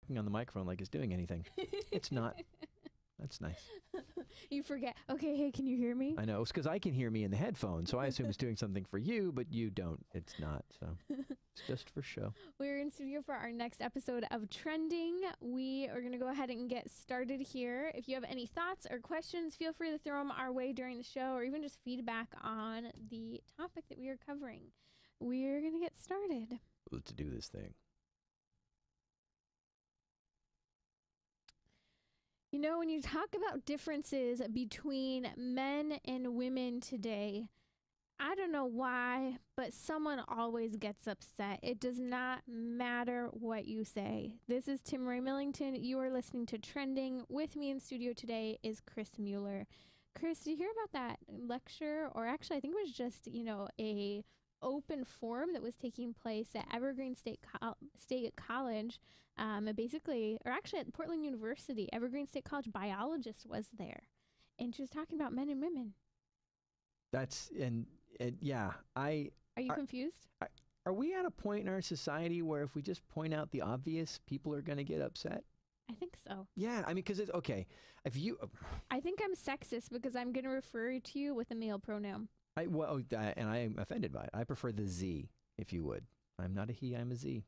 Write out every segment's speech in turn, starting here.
talking on the microphone like it's doing anything. It's not. That's nice. You forget. Okay, hey, can you hear me? I know. It's because I can hear me in the headphones, so I assume it's doing something for you, but you don't. It's not. So it's just for show. We're in studio for our next episode of Trending. We are going to go ahead and get started here. If you have any thoughts or questions, feel free to throw them our way during the show, or even just feedback on the topic that we are covering. We're going to get started. Let's do this thing. You know, when you talk about differences between men and women today, I don't know why, but someone always gets upset. It does not matter what you say. This is Timmerie Millington. You are listening to Trending. With me in studio today is Chris Mueller. Chris, did you hear about that lecture? Or actually, I think it was just, a open forum that was taking place at Evergreen State College, or actually at Portland University. Evergreen State College biologist was there, and she was talking about men and women. That's yeah. Are you confused? Are we at a point in our society where if we just point out the obvious, people are going to get upset? I think so. Yeah, I mean, because it's okay. I think I'm sexist because I'm going to refer to you with a male pronoun. And I am offended by it. I prefer the Z, if you would. I'm not a he, I'm a Z.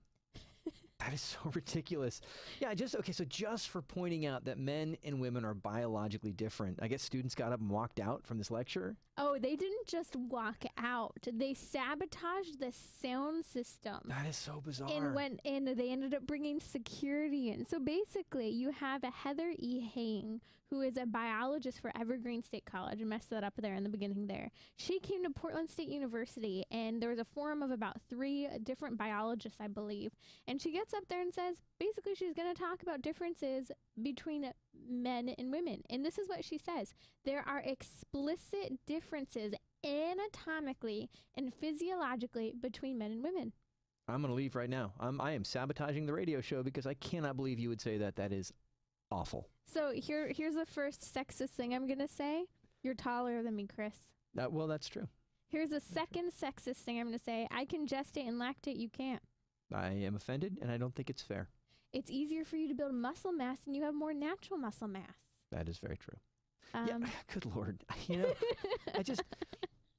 That is so ridiculous. Yeah, so just for pointing out that men and women are biologically different, I guess students got up and walked out from this lecture. Oh, they didn't just walk out. They sabotaged the sound system. That is so bizarre. And they ended up bringing security in. So basically, you have a Heather E. Haying, who is a biologist for Evergreen State College. I messed that up there in the beginning there. She came to Portland State University, and there was a forum of about 3 different biologists, I believe. And she gets up there and says, basically, she's going to talk about differences between men and women. And this is what she says. There are explicit differences anatomically and physiologically between men and women. I'm going to leave right now. I am sabotaging the radio show because I cannot believe you would say that. That is awful. So here's the first sexist thing I'm going to say. You're taller than me, Chris. Well, that's true. Here's a second sexist thing I'm going to say. I can gestate and lactate. You can't. I am offended, and I don't think it's fair. It's easier for you to build muscle mass, and you have more natural muscle mass. That is very true. Yeah, good Lord.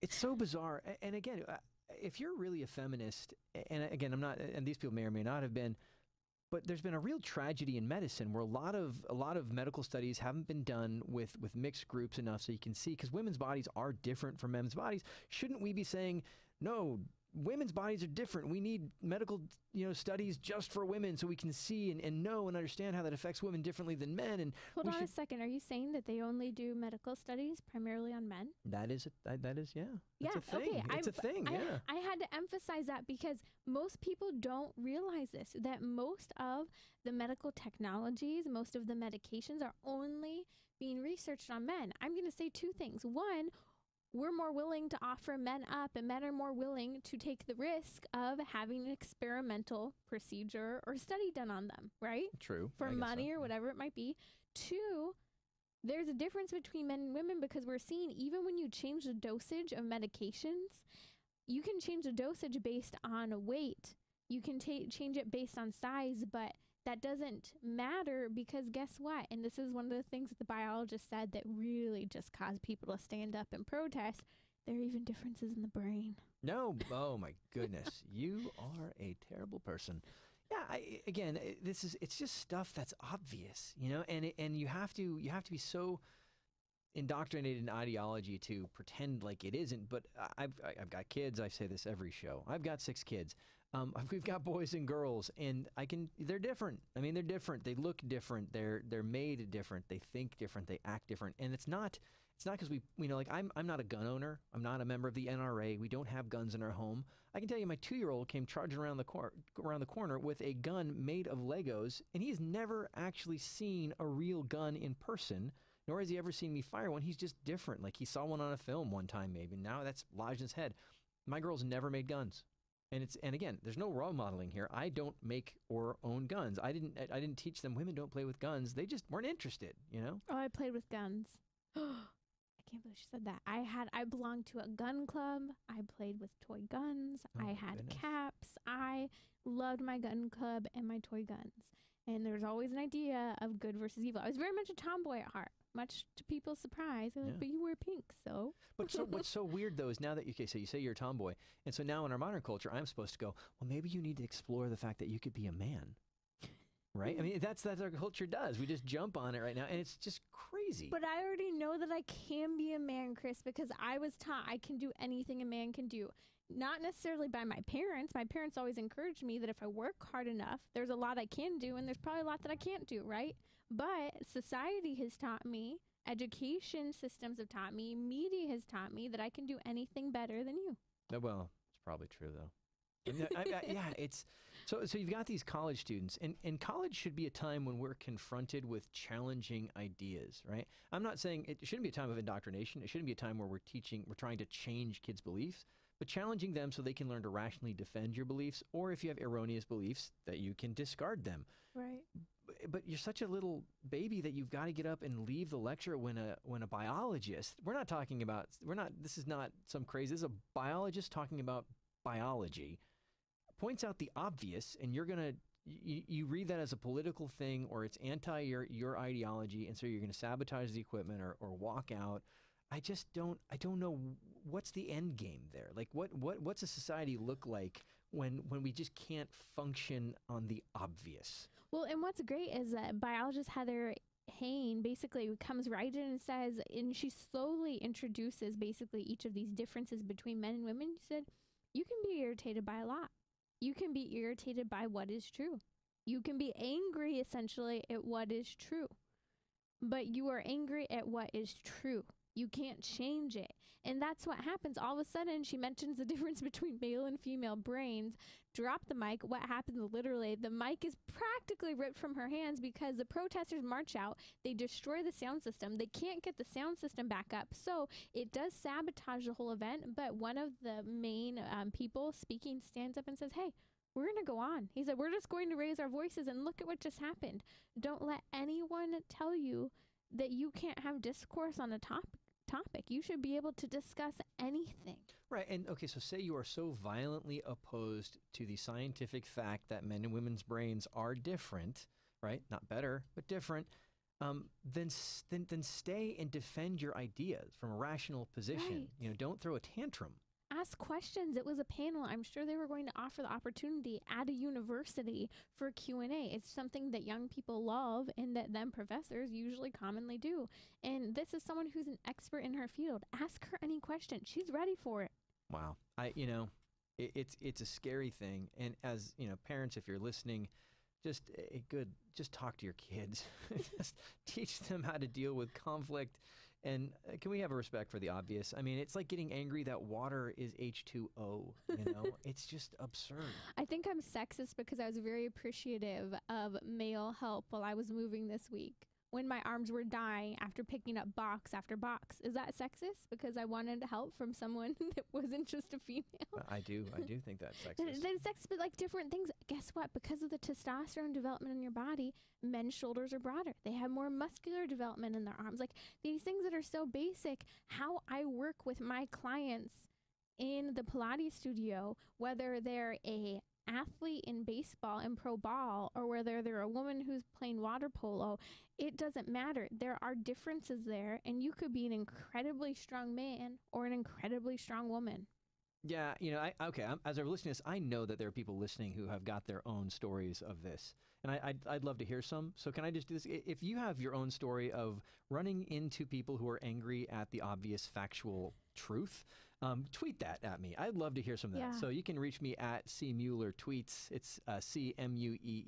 It's so bizarre. And again, if you're really a feminist, and again, I'm not, and these people may or may not have been, but there's been a real tragedy in medicine where a lot of medical studies haven't been done with mixed groups enough so you can see, because women's bodies are different from men's bodies. Shouldn't we be saying, no, women's bodies are different. We need medical, studies just for women so we can see and know and understand how that affects women differently than men. And hold on a second. Are you saying that they only do medical studies primarily on men? That is, yeah. Yeah. It's a thing. Okay. It's a thing. Yeah. I had to emphasize that because most people don't realize this, that most of the medical technologies, most of the medications are only being researched on men. I'm going to say 2 things. One, we're more willing to offer men up, and men are more willing to take the risk of having an experimental procedure or study done on them, right? True. For money or whatever it might be. 2, there's a difference between men and women because we're seeing even when you change the dosage of medications, you can change the dosage based on weight. You can change it based on size, but that doesn't matter because guess what? And this is one of the things that the biologist said that really just caused people to stand up and protest. There are even differences in the brain. No. Oh, my goodness. You are a terrible person. Yeah, it's just stuff that's obvious, and you have to be so indoctrinated in ideology to pretend like it isn't. But I've got kids. I say this every show. I've got 6 kids. We've got boys and girls, and they're different. I mean, they're different. They look different. They're made different. They think different. They act different. And it's not because I'm not a gun owner. I'm not a member of the NRA. We don't have guns in our home. I can tell you my 2-year-old came charging around the corner with a gun made of Legos, and he's never actually seen a real gun in person, nor has he ever seen me fire one. He's just different. Like he saw one on a film one time maybe. Now that's lodged in his head. My girl's never made guns. And again, there's no role modeling here. I don't make or own guns. I didn't teach them women don't play with guns. They just weren't interested, Oh, I played with guns. I can't believe she said that. I belonged to a gun club. I played with toy guns. I had caps. I loved my gun club and my toy guns. And there's always an idea of good versus evil. I was very much a tomboy at heart, much to people's surprise. They're like, but you wear pink, so. But so what's so weird though is now that so you say you're a tomboy, and so now in our modern culture, I'm supposed to go, well, maybe you need to explore the fact that you could be a man. Right? I mean, that's our culture does. We just jump on it right now, and it's just crazy. But I already know that I can be a man, Chris, because I was taught I can do anything a man can do. Not necessarily by my parents. My parents always encouraged me that if I work hard enough, there's a lot I can do, and there's probably a lot that I can't do, right? But society has taught me, education systems have taught me, media has taught me that I can do anything better than you. Well, it's probably true, though. Yeah, it's so you've got these college students, and college should be a time when we're confronted with challenging ideas, right? I'm not saying it shouldn't be a time of indoctrination. It shouldn't be a time where we're trying to change kids' beliefs, but challenging them so they can learn to rationally defend your beliefs, or if you have erroneous beliefs, that you can discard them. Right. But you're such a little baby that you've got to get up and leave the lecture when a biologist, this is not some crazy, this is a biologist talking about biology, points out the obvious, and you read that as a political thing, or it's anti your ideology, and so you're going to sabotage the equipment or walk out. I don't know what's the end game there. Like what's a society look like when we just can't function on the obvious? Well, and what's great is that biologist Heather Hayne basically comes right in and says, and she slowly introduces basically each of these differences between men and women. She said, you can be irritated by a lot. You can be irritated by what is true. You can be angry, essentially, at what is true. But you are angry at what is true. You can't change it. And that's what happens. All of a sudden, she mentions the difference between male and female brains. Drop the mic. What happens literally? The mic is practically ripped from her hands because the protesters march out. They destroy the sound system. They can't get the sound system back up. So it does sabotage the whole event. But one of the main people speaking stands up and says, hey, we're going to go on. He said, we're just going to raise our voices and look at what just happened. Don't let anyone tell you that you can't have discourse on a topic. You should be able to discuss anything. Right. And okay, so say you are so violently opposed to the scientific fact that men and women's brains are different, right? Not better, but different. Then stay and defend your ideas from a rational position. Right. Don't throw a tantrum. Ask questions. It was a panel. I'm sure they were going to offer the opportunity at a university for Q&A. It's something that young people love and that them professors usually commonly do. And this is someone who's an expert in her field. Ask her any question. She's ready for it. Wow. It's a scary thing. And as, parents, if you're listening, just talk to your kids. Just teach them how to deal with conflict. And can we have a respect for the obvious? I mean, it's like getting angry that water is H2O, It's just absurd. I think I'm sexist because I was very appreciative of male help while I was moving this week when my arms were dying after picking up box after box. Is that sexist? Because I wanted help from someone that wasn't just a female. I do think that's sexist. That's sexist, but like different things. Guess what? Because of the testosterone development in your body, men's shoulders are broader. They have more muscular development in their arms. Like these things that are so basic. How I work with my clients in the Pilates studio, whether they're a athlete in baseball and pro ball or whether they're a woman who's playing water polo, it doesn't matter. There are differences there, and you could be an incredibly strong man or an incredibly strong woman. Yeah, as I was listening to this, I know that there are people listening who have got their own stories of this, and I'd love to hear some. So can I just do this? If you have your own story of running into people who are angry at the obvious factual truth, tweet that at me. I'd love to hear some of that. Yeah. So you can reach me at C Mueller Tweets. It's Mueller.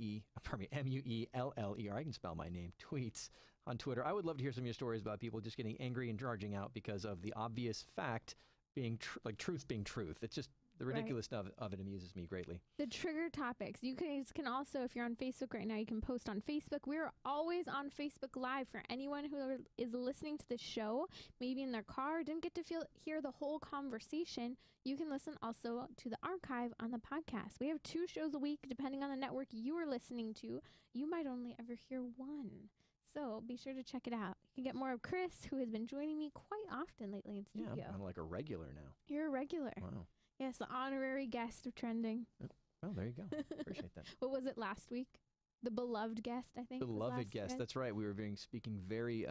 I can spell my name. Tweets on Twitter. I would love to hear some of your stories about people just getting angry and charging out because of the obvious fact being truth being truth. It's just the ridiculous stuff of it amuses me greatly. The trigger topics. You can also, if you're on Facebook right now, you can post on Facebook. We're always on Facebook Live for anyone who is listening to the show, maybe in their car, didn't get to hear the whole conversation. You can listen also to the archive on the podcast. We have 2 shows a week, depending on the network you are listening to. You might only ever hear one. So be sure to check it out. You can get more of Chris, who has been joining me quite often lately in studio. Yeah, I'm like a regular now. You're a regular. Wow. Yes, the honorary guest of Trending. Oh, there you go. Appreciate that. What was it last week? The beloved guest, I think. Beloved guest. That's right. We were speaking very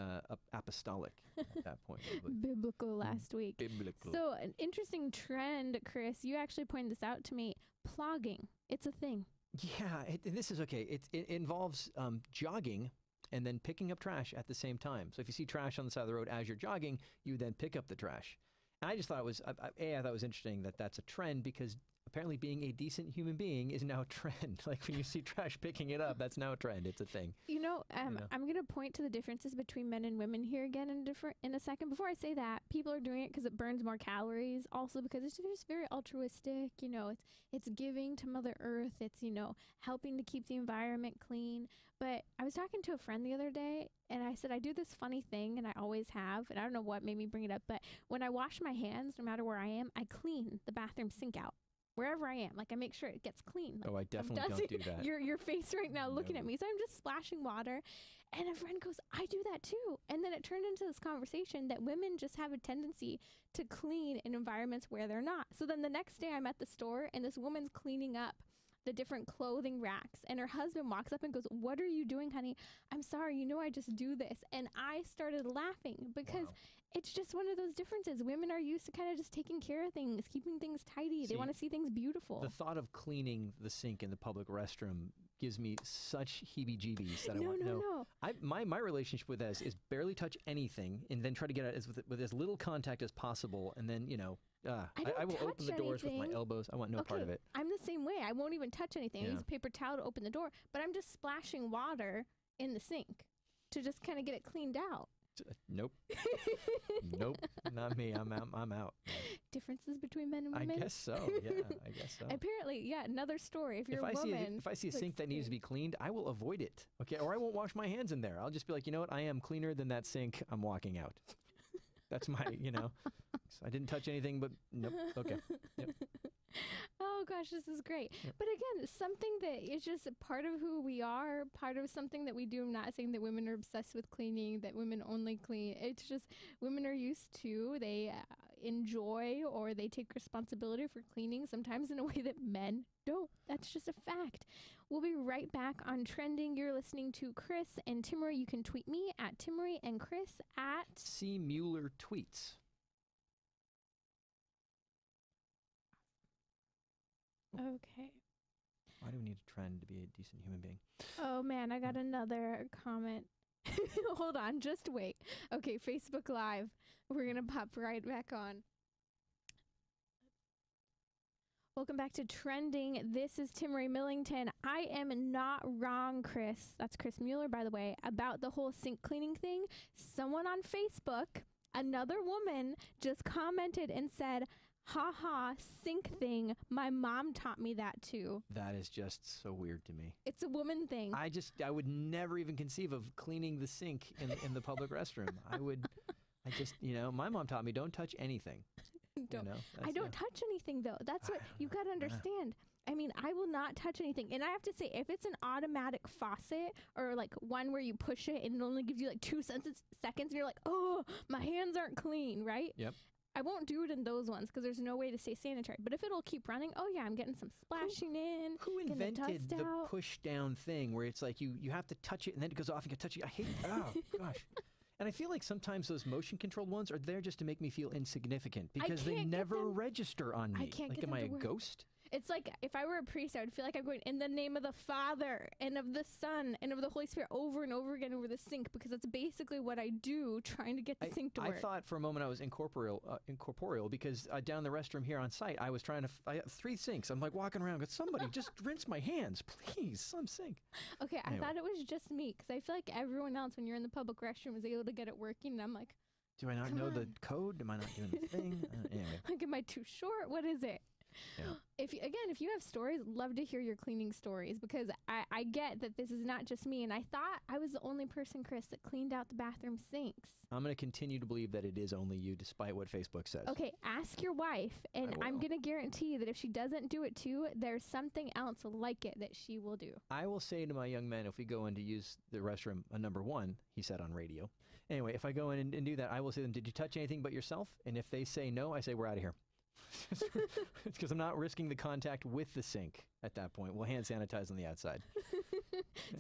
apostolic at that point. Biblical last week. Biblical. So an interesting trend, Chris, you actually pointed this out to me. Plogging. It's a thing. Yeah, this is okay. It involves jogging and then picking up trash at the same time. So if you see trash on the side of the road as you're jogging, you then pick up the trash. And I just thought it was, I thought it was interesting that that's a trend because apparently being a decent human being is now a trend. Like when you see trash picking it up, that's now a trend. It's a thing. I'm going to point to the differences between men and women here again in a second. Before I say that, people are doing it because it burns more calories. Also because it's just very altruistic. It's giving to Mother Earth. It's, helping to keep the environment clean. But I was talking to a friend the other day and I said, I do this funny thing and I always have. And I don't know what made me bring it up. But when I wash my hands, no matter where I am, I clean the bathroom sink out. Wherever I am, I make sure it gets clean. Oh, I definitely don't do that. Your face right now looking at me. So I'm just splashing water. And a friend goes, I do that too. And then it turned into this conversation that women just have a tendency to clean in environments where they're not. So then the next day I'm at the store and this woman's cleaning up the different clothing racks. And her husband walks up and goes, what are you doing, honey? I'm sorry, I just do this. And I started laughing because it's just one of those differences. Women are used to kind of just taking care of things, keeping things tidy. They want to see things beautiful. The thought of cleaning the sink in the public restroom gives me such heebie-jeebies that No. My relationship with this is barely touch anything and then try to get it with as little contact as possible. And then, I will open the doors with my elbows. I want no part of it. I'm the same way. I won't even touch anything. I use a paper towel to open the door, but I'm just splashing water in the sink to just kind of get it cleaned out. Nope. Nope. Not me. I'm out. Differences between men and women? I guess so. Yeah, I guess so. Apparently, another story. If you're a woman. If I see a sink that needs to be cleaned, I will avoid it. Okay. Or I won't wash my hands in there. I'll just be like, you know what? I am cleaner than that sink. I'm walking out. That's my, I didn't touch anything, but nope. Okay. Yep. Oh gosh, this is great. Yep. But again, something that is just part of who we are, part of something that we do. I'm not saying that women are obsessed with cleaning, that women only clean. It's just women are used to, they enjoy or they take responsibility for cleaning sometimes in a way that men don't. That's just a fact. We'll be right back on Trending. You're listening to Chris and Timmerie. You can tweet me at Timmerie and Chris at C. Mueller Tweets. Okay. Why do we need a trend to be a decent human being? Oh man, I got another comment. Hold on, just wait. Okay, Facebook Live. We're going to pop right back on. Welcome back to Trending. This is Timmerie Millington. I am not wrong, Chris. That's Chris Mueller, by the way, about the whole sink cleaning thing. Someone on Facebook, another woman, just commented and said, haha, sink thing. My mom taught me that too. That is just so weird to me. It's a woman thing. I would never even conceive of cleaning the sink in the public restroom. My mom taught me don't touch anything. I don't touch anything though. That's what you've got to understand. I mean, I will not touch anything. And I have to say, if it's an automatic faucet or like one where you push it and it only gives you like 2 seconds and you're like, oh, my hands aren't clean, right? Yep. I won't do it in those ones because there's no way to stay sanitary. But if it'll keep running, oh yeah, I'm getting some splashing in. Who invented the push down thing where it's like you have to touch it and then it goes off and you touch it? I hate it. Oh, gosh. And I feel like sometimes those motion controlled ones are there just to make me feel insignificant because they never register on me. I can't get am them I to a work. ghost? It's like if I were a priest, I would feel like I'm going in the name of the Father and of the Son and of the Holy Spirit over and over again over the sink because that's basically what I do trying to get the sink to work. I thought for a moment I was incorporeal because down the restroom here on site, I was trying to, I have 3 sinks. I'm like walking around, somebody just rinse my hands, please, some sink. Okay, anyway. I thought it was just me because I feel like everyone else when you're in the public restroom is able to get it working and I'm like, do I not know the code? Am I not doing the thing? Anyway. Like, am I too short? What is it? Yeah. If you have stories, love to hear your cleaning stories because I get that this is not just me. And I thought I was the only person, Chris, that cleaned out the bathroom sinks. I'm going to continue to believe that it is only you despite what Facebook says. Okay, ask your wife. And I'm going to guarantee that if she doesn't do it too, there's something else like it that she will do. I will say to my young men, if we go in to use the restroom, number 1, he said on radio. Anyway, if I go in and do that, I will say to them, did you touch anything but yourself? And if they say no, I say, we're out of here. It's because I'm not risking the contact with the sink at that point. We'll hand sanitize on the outside.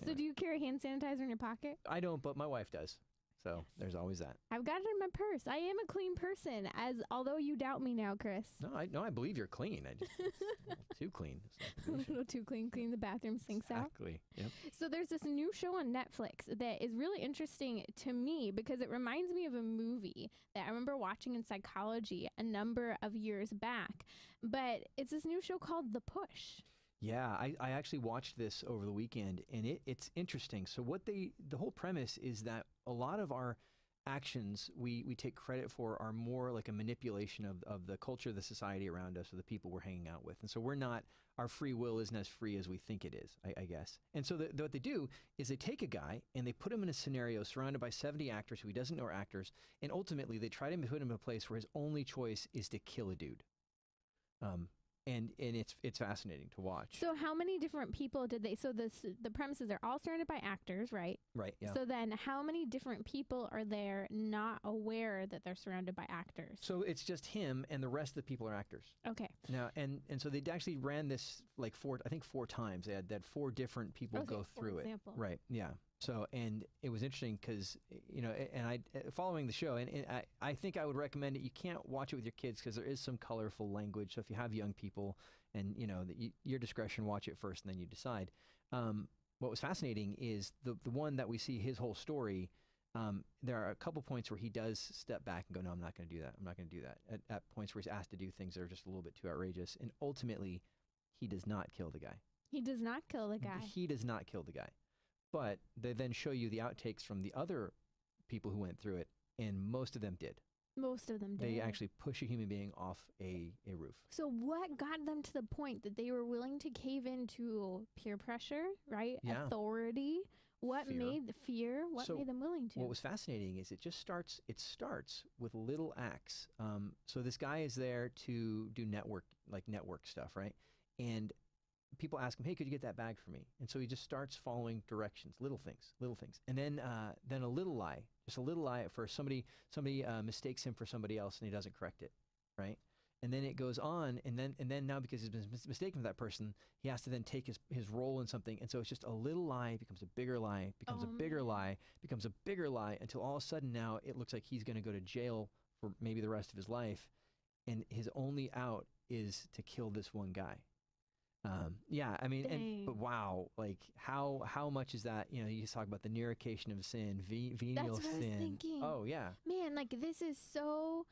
So do you carry hand sanitizer in your pocket? I don't, but my wife does. So there's always that. I've got it in my purse. I am a clean person, although you doubt me now, Chris. No, I believe you're clean. I just it's a little too clean. A little too clean. Clean the bathroom sinks out. Exactly. Yep. So there's this new show on Netflix that is really interesting to me because it reminds me of a movie that I remember watching in psychology a number of years back. But it's this new show called The Push. Yeah, I actually watched this over the weekend, and it's interesting. So the whole premise is that a lot of our actions we take credit for are more like a manipulation of the culture, the society around us, or the people we're hanging out with. And so our free will isn't as free as we think it is, I guess. And so what they do is they take a guy and they put him in a scenario surrounded by 70 actors who he doesn't know are actors, and ultimately they try to put him in a place where his only choice is to kill a dude. And it's fascinating to watch. So how many different people did they? So the premises are all surrounded by actors, right? Right. Yeah. So then, how many different people are there not aware that they're surrounded by actors? So it's just him, and the rest of the people are actors. Okay. Now, and so they actually ran this like four times. They had 4 different people go through it. Right. Yeah. So, and it was interesting because, and I, following the show, and I think I would recommend it. You can't watch it with your kids because there is some colorful language. So if you have young people and, your discretion, watch it first and then you decide. What was fascinating is the one that we see his whole story. There are a couple points where he does step back and go, no, I'm not going to do that. I'm not going to do that. At points where he's asked to do things that are just a little bit too outrageous. And ultimately, he does not kill the guy. He does not kill the guy. He does not kill the guy. But they then show you the outtakes from the other people who went through it, and most of them did. Most of them did. They actually push a human being off a roof. So what got them to the point that they were willing to cave into peer pressure, right? Yeah. Authority. What Fear. made the fear? What So made them willing to? What was fascinating is it starts with little acts. So this guy is there to do network stuff, right? And people ask him, hey, could you get that bag for me? And so he just starts following directions, little things. And then a little lie, just a little lie at first. Somebody mistakes him for somebody else and he doesn't correct it, right? And then it goes on, and then now because he's been mistaken for that person, he has to then take his role in something. And so it's just a little lie becomes a bigger lie, becomes a bigger lie, becomes a bigger lie, until all of a sudden now it looks like he's going to go to jail for maybe the rest of his life. And his only out is to kill this one guy. Yeah, I mean, but wow, like how much is that? You talk about the neurification of sin, venial That's what sin. I was thinking. Oh yeah, man, like this is so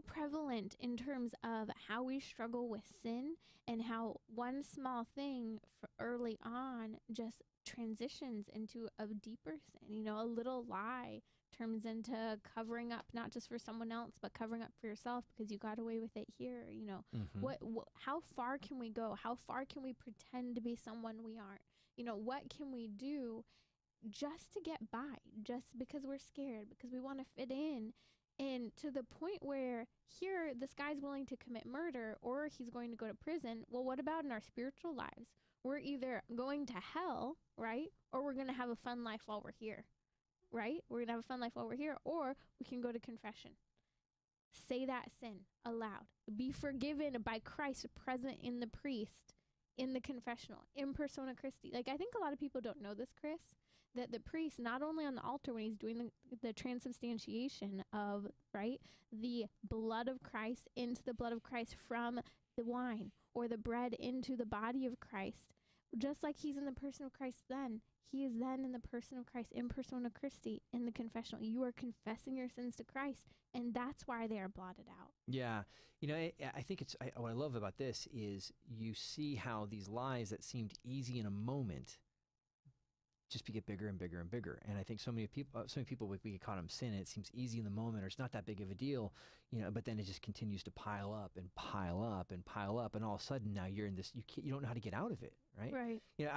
prevalent in terms of how we struggle with sin and how one small thing early on just transitions into a deeper sin. A little lie turns into covering up, not just for someone else, but covering up for yourself because you got away with it here. What how far can we go? How far can we pretend to be someone we aren't? What can we do just to get by, just because we're scared, because we want to fit in? And to the point where here this guy's willing to commit murder or he's going to go to prison. Well, what about in our spiritual lives? We're either going to hell, right? Or we're going to have a fun life while we're here. Right? We're going to have a fun life while we're here, or we can go to confession. Say that sin aloud. Be forgiven by Christ present in the priest, in the confessional, in persona Christi. Like, I think a lot of people don't know this, Chris, that the priest, not only on the altar when he's doing the transubstantiation of, right, the blood of Christ into the blood of Christ from the wine, or the bread into the body of Christ, just like he's in the person of Christ then, he is then in the person of Christ, in persona Christi, in the confessional. You are confessing your sins to Christ, and that's why they are blotted out. Yeah. I think what I love about this is you see how these lies that seemed easy in a moment just get bigger and bigger and bigger. And I think so many people, we get caught in sin, and it seems easy in the moment, or it's not that big of a deal, but then it just continues to pile up and pile up and pile up. And all of a sudden now you're in this, you don't know how to get out of it. Right. Right.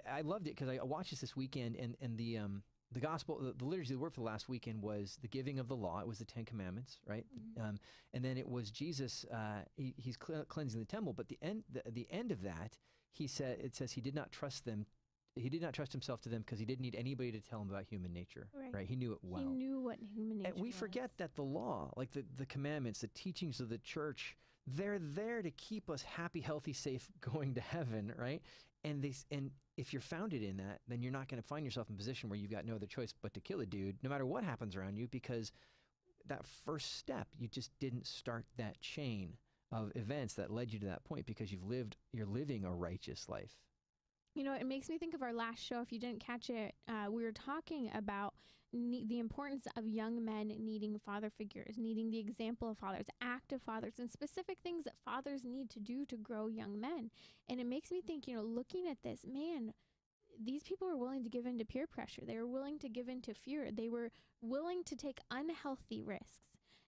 I loved it because I watched this weekend, and the gospel, the liturgy, the word for the last weekend was the giving of the law. It was the 10 Commandments, right? Mm-hmm. And then it was Jesus, he's cleansing the temple, but the end of that, it says he did not trust them. He did not trust himself to them because he didn't need anybody to tell him about human nature, right? He knew it well. He knew what human nature was. And we forget that the law, like the commandments, the teachings of the church, they're there to keep us happy, healthy, safe, going to heaven, right? And if you're founded in that, then you're not going to find yourself in a position where you've got no other choice but to kill a dude, no matter what happens around you, because that first step, you just didn't start that chain of events that led you to that point because you're living a righteous life. You know, it makes me think of our last show. If you didn't catch it, we were talking about the importance of young men needing father figures, needing the example of fathers, active fathers, and specific things that fathers need to do to grow young men. And it makes me think, you know, looking at this, man, these people were willing to give in to peer pressure. They were willing to give in to fear. They were willing to take unhealthy risks.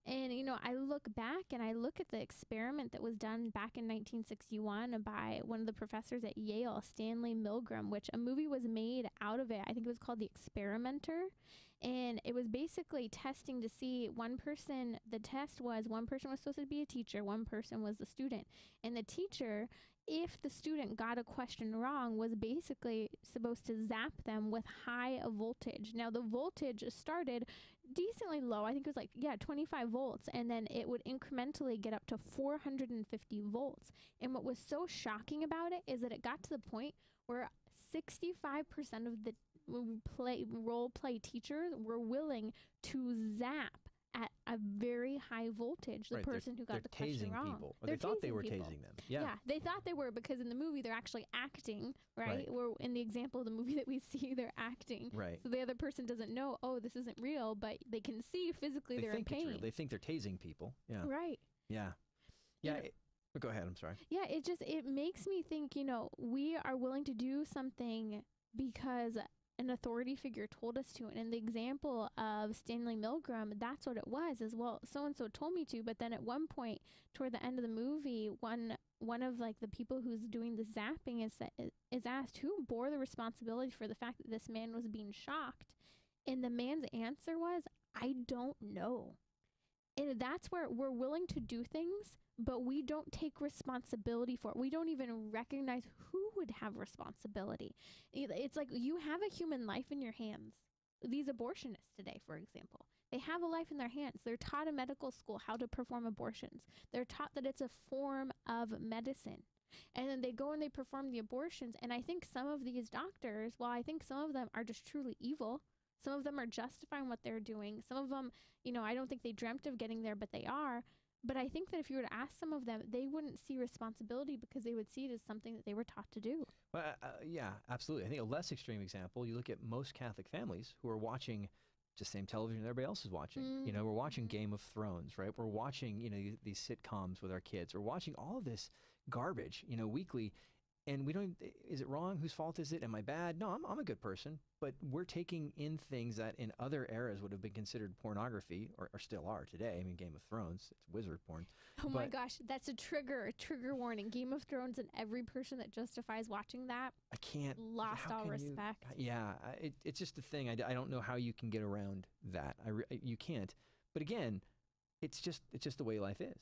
And, you know, I look back and I look at the experiment that was done back in 1961 by one of the professors at Yale, Stanley Milgram, which a movie was made out of it. I think it was called The Experimenter. And it was basically testing to see the test was one person was supposed to be a teacher, one person was the student. And the teacher, if the student got a question wrong, was basically supposed to zap them with high voltage. Now, the voltage started decently low. I think it was 25 volts. And then it would incrementally get up to 450 volts. And what was so shocking about it is that it got to the point where 65% of the role play teachers were willing to zap at a very high voltage the person who got the question wrong. People. Or they thought they were tasing them. Yeah, they thought they were, because in the movie they're actually acting, right? Where in the example of the movie that we see, they're acting. Right. So the other person doesn't know, oh, this isn't real, but they can see physically they're in pain. It's real. They think they're tasing people. Yeah. Right. Yeah. Yeah. Go ahead. I'm sorry. Yeah. It makes me think, you know, we are willing to do something because an authority figure told us to. And in the example of Stanley Milgram, that's what it was, is, well, so-and-so told me to. But then at one point toward the end of the movie, one of the people who's doing the zapping is asked who bore the responsibility for the fact that this man was being shocked. And the man's answer was, I don't know. And that's where we're willing to do things, but we don't take responsibility for it. We don't even recognize who would have responsibility. It's like you have a human life in your hands. These abortionists today, for example, they have a life in their hands. They're taught in medical school how to perform abortions. They're taught that it's a form of medicine. And then they go and they perform the abortions. And I think some of these doctors, well, I think some of them are just truly evil. Some of them are justifying what they're doing. Some of them, you know, I don't think they dreamt of getting there, but they are. But I think that if you were to ask some of them, they wouldn't see responsibility because they would see it as something that they were taught to do. Well, yeah, absolutely. I think a less extreme example, you look at most Catholic families who are watching just the same television everybody else is watching. Mm-hmm. You know, we're watching Game of Thrones, right? We're watching, you know, these sitcoms with our kids. We're watching all of this garbage, you know, weekly. And we don't, is it wrong? Whose fault is it? Am I bad? No, I'm a good person. But we're taking in things that in other eras would have been considered pornography, or still are today. I mean, Game of Thrones, it's wizard porn. Oh my gosh, that's a trigger warning. Game of Thrones, and every person that justifies watching that, I can't. Lost all respect. It's just a thing. I don't know how you can get around that. You can't. But again, it's just the way life is.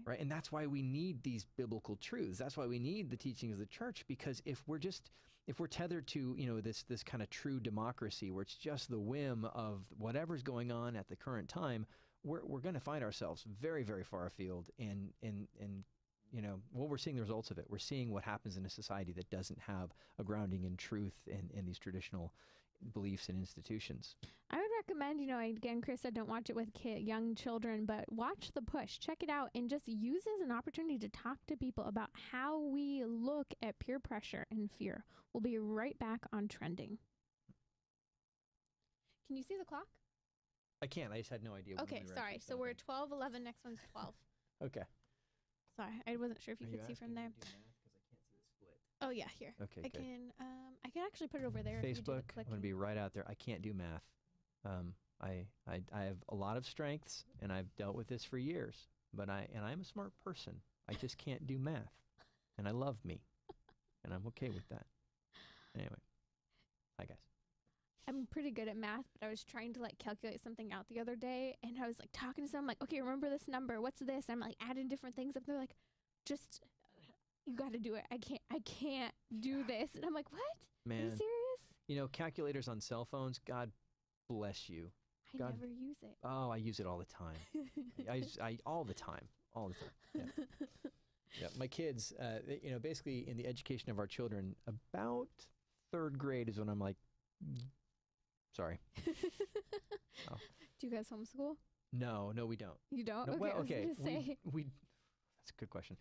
Right. And that's why we need these biblical truths. That's why we need the teachings of the church, because if we're tethered to, you know, this kind of true democracy where it's just the whim of whatever's going on at the current time, we're going to find ourselves very, very far afield. And you know, well, we're seeing the results of it. We're seeing what happens in a society that doesn't have a grounding in truth and these traditional beliefs and institutions. I would recommend, you know, again, Chris said don't watch it with young children, but watch The Push. Check it out and just use it as an opportunity to talk to people about how we look at peer pressure and fear. We'll be right back on Trending. Can you see the clock? I can't. I just had no idea. Okay, sorry. So we're at 12:11. Next one's 12. Okay. Sorry, I wasn't sure if you could see from there. Oh yeah, here. Okay. I can actually put it over there. Facebook. I'm going to be right out there. I can't do math. I have a lot of strengths, and I've dealt with this for years. But I'm a smart person. I just can't do math, and I love me, and I'm okay with that. Anyway, hi guys. I'm pretty good at math, but I was trying to calculate something out the other day, and I was talking to someone, okay, remember this number? What's this? And I'm adding different things up. They're like, just. You got to do it. I can't do this. And I'm like, what? Man. Are you serious? You know, calculators on cell phones, God bless you. I never use it. Oh, I use it all the time. I all the time. Yeah. Yeah, my kids, basically in the education of our children, about third grade is when I'm like, sorry. Oh. Do you guys homeschool? No, we don't. You don't? No, Okay, well, I was okay. gonna say. We that's a good question.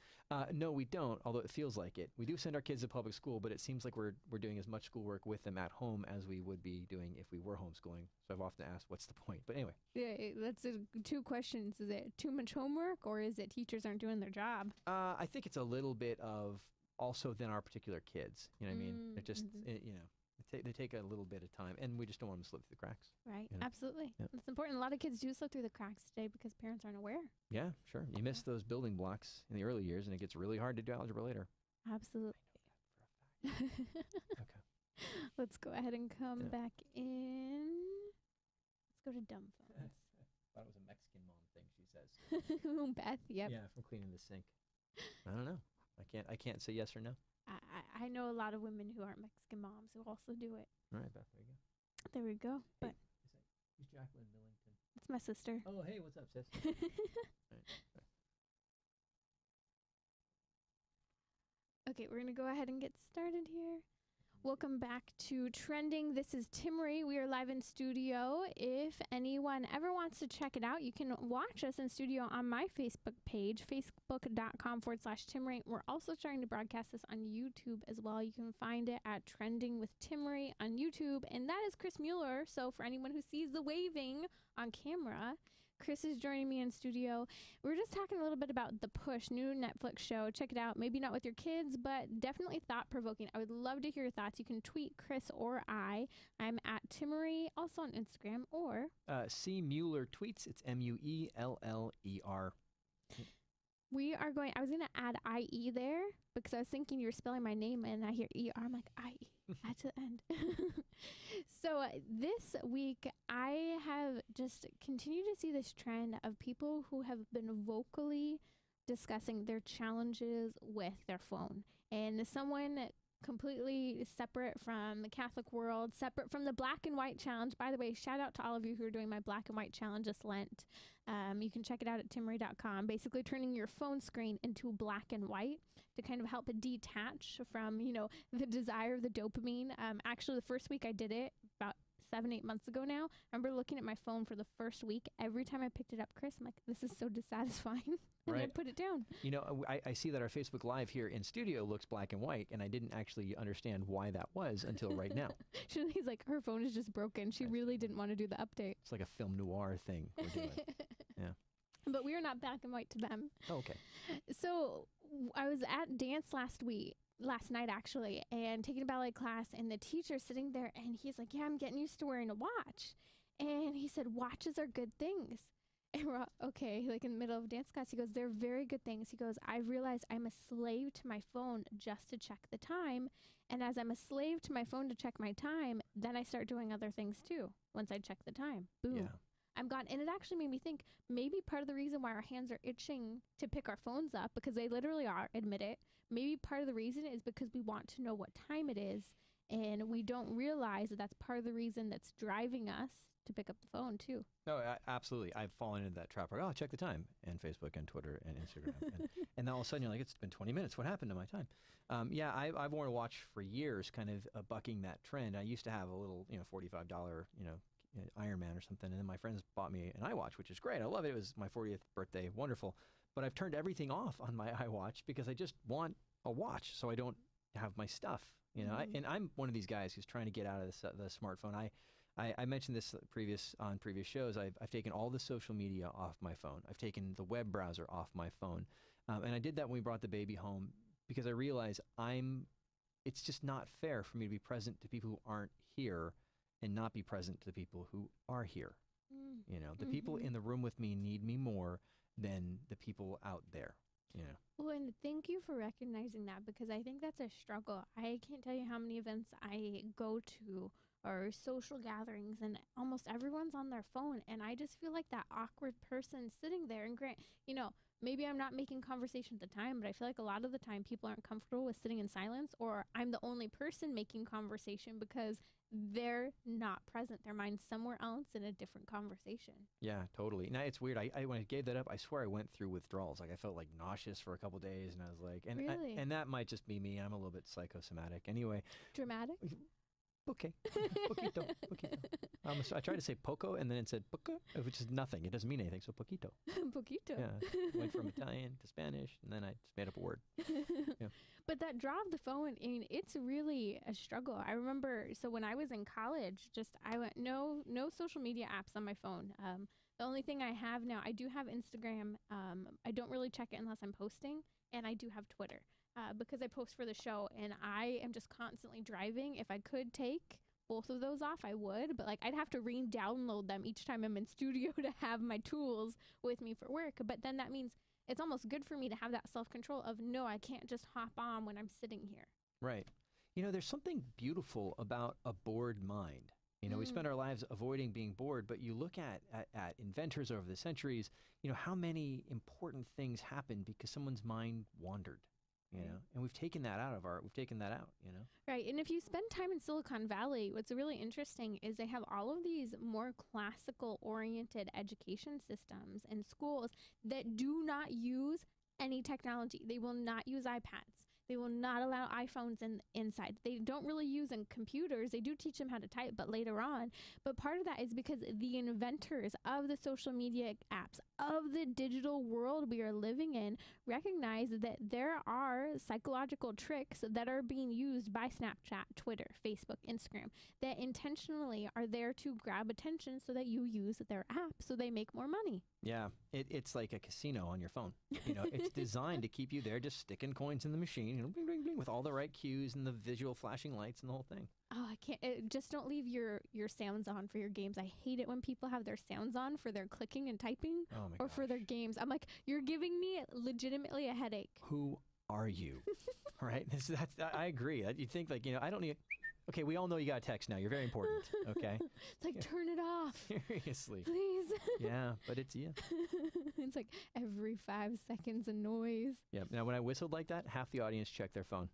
No, we don't. Although it feels like it. We do send our kids to public school, but it seems like we're doing as much schoolwork with them at home as we would be doing if we were homeschooling. So I've often asked, what's the point? But anyway. Yeah, that's two questions. Is it too much homework, or is it teachers aren't doing their job? I think it's a little bit of also than our particular kids. You know what I mean? They're just, they take a little bit of time, and we just don't want them to slip through the cracks. Right, You know? absolutely. Yep. It's important. A lot of kids do slip through the cracks today because parents aren't aware. Yeah, sure. You miss those building blocks in the early years, and it gets really hard to do algebra later. Absolutely. I know that for a fact. Okay. Let's go ahead and come Yeah. back in. Let's go to dumb phones. Thought it was a Mexican mom thing, she says. Beth, yep. Yeah, from cleaning the sink. I don't know. I can't say yes or no. I know a lot of women who aren't Mexican moms who also do it. All right, Beth, there you go. There we go. But Who's Jacqueline Millington? it's my sister. Oh, hey, what's up, sis? All right. Okay, we're going to go ahead and get started here. Welcome back to Trending. This is Timmerie. We are live in studio. If anyone ever wants to check it out, you can watch us in studio on my Facebook page, facebook.com/Timmerie. We're also starting to broadcast this on YouTube as well. You can find it at Trending with Timmerie on YouTube. And that is Chris Mueller. So for anyone who sees the waving on camera, Chris is joining me in studio. We're just talking a little bit about The Push, new Netflix show. Check it out. Maybe not with your kids, but definitely thought-provoking. I would love to hear your thoughts. You can tweet Chris or I. I'm at Timmerie, also on Instagram, or... C. Mueller tweets. It's Mueller. We are going... I was going to add IE there because I was thinking you were spelling my name and I hear ER. I'm like, IE. Add to the end. So this week, I have just continued to see this trend of people who have been vocally discussing their challenges with their phone. And someone completely separate from the Catholic world, separate from the black and white challenge. By the way, shout out to all of you who are doing my black and white challenge this Lent. You can check it out at timmerie.com. Basically turning your phone screen into black and white to kind of help detach from, the desire of the dopamine. Actually, the first week I did it, about 7-8 months ago now, I remember looking at my phone for the first week. Every time I picked it up, Chris, I'm like, this is so dissatisfying. And I Right. put it down. I see that our Facebook Live here in studio looks black and white, and I didn't actually understand why that was until right now. He's like, her phone is just broken. She really didn't want to do the update. It's like a film noir thing we're doing. Yeah. But we are not black and white to them. Oh, okay. So I was at dance last night actually, and taking a ballet class, and the teacher's sitting there, and he's like, yeah, I'm getting used to wearing a watch. And he said, watches are good things. And we're all, okay, like in the middle of dance class, he goes, they're very good things. He goes, I've realized I'm a slave to my phone just to check the time. And as I'm a slave to my phone to check my time, then I start doing other things too. Once I check the time, boom. Yeah. I'm gone. And it actually made me think maybe part of the reason why our hands are itching to pick our phones up, because they literally are, admit it. Maybe part of the reason is because we want to know what time it is. And we don't realize that that's part of the reason that's driving us to pick up the phone too. No, absolutely. I've fallen into that trap. Like, oh, check the time, and Facebook and Twitter and Instagram, and then all of a sudden you're like, it's been 20 minutes. What happened to my time? Yeah, I've worn a watch for years, kind of bucking that trend. I used to have a little, $45, Iron Man or something, and then my friends bought me an iWatch, which is great. I love it. It was my 40th birthday, wonderful. But I've turned everything off on my iWatch because I just want a watch, so I don't have my stuff. And I'm one of these guys who's trying to get out of the smartphone. I mentioned this on previous shows. I've taken all the social media off my phone. I've taken the web browser off my phone. And I did that when we brought the baby home because I realized it's just not fair for me to be present to people who aren't here and not be present to the people who are here. The people in the room with me need me more than the people out there. Well, and thank you for recognizing that, because I think that's a struggle. I can't tell you how many events I go to or social gatherings, and almost everyone's on their phone, and I just feel like that awkward person sitting there. And maybe I'm not making conversation at the time, but I feel like a lot of the time people aren't comfortable with sitting in silence, or I'm the only person making conversation because they're not present. Their mind's somewhere else in a different conversation. Yeah, totally. Now it's weird. I when I gave that up, I swear I went through withdrawals. Like I felt like nauseous for a couple days, and I was like, Really? and that might just be me. I'm a little bit psychosomatic. Anyway, Dramatic? okay, poquito, poquito. I tried to say poco, and then it said poco, which is nothing. It doesn't mean anything. So poquito. Poquito. Yeah, went from Italian to Spanish, and then I just made up a word. Yeah. But that draw of the phone, I mean, it's really a struggle. I remember, so when I was in college, I went no social media apps on my phone. The only thing I have now, I do have Instagram. I don't really check it unless I'm posting, and I do have Twitter because I post for the show, and I am just constantly driving. If I could take both of those off, I would, but like I'd have to re-download them each time I'm in studio to have my tools with me for work. But then that means it's almost good for me to have that self-control of, no, I can't just hop on when I'm sitting here. Right. You know, there's something beautiful about a bored mind. You know, we spend our lives avoiding being bored, but you look at inventors over the centuries, you know, how many important things happened because someone's mind wandered, you know, and we've taken that out, you know. Right. And if you spend time in Silicon Valley, what's really interesting is they have all of these more classical oriented education systems and schools that do not use any technology. They will not use iPads. They will not allow iPhones inside. They don't really use computers. They do teach them how to type, but later on. But part of that is because the inventors of the social media apps, of the digital world we are living in, recognize that there are psychological tricks that are being used by Snapchat, Twitter, Facebook, Instagram, that intentionally are there to grab attention so that you use their app so they make more money. Yeah, it's like a casino on your phone. You know, it's designed to keep you there just sticking coins in the machine, you know, bling, bling, bling, with all the right cues and the visual flashing lights and the whole thing. Oh, I can't. Just don't leave your sounds on for your games. I hate it when people have their sounds on for their clicking and typing or for their games. I'm like, you're giving me legitimately a headache. Who are you? Right? I agree. You think like, you know, I don't need... Okay, we all know you got a text now. You're very important, okay? It's like, turn it off. Seriously. Please. Yeah, but it's you. It's like every 5 seconds a noise. Yeah. Now, when I whistled like that, half the audience checked their phone.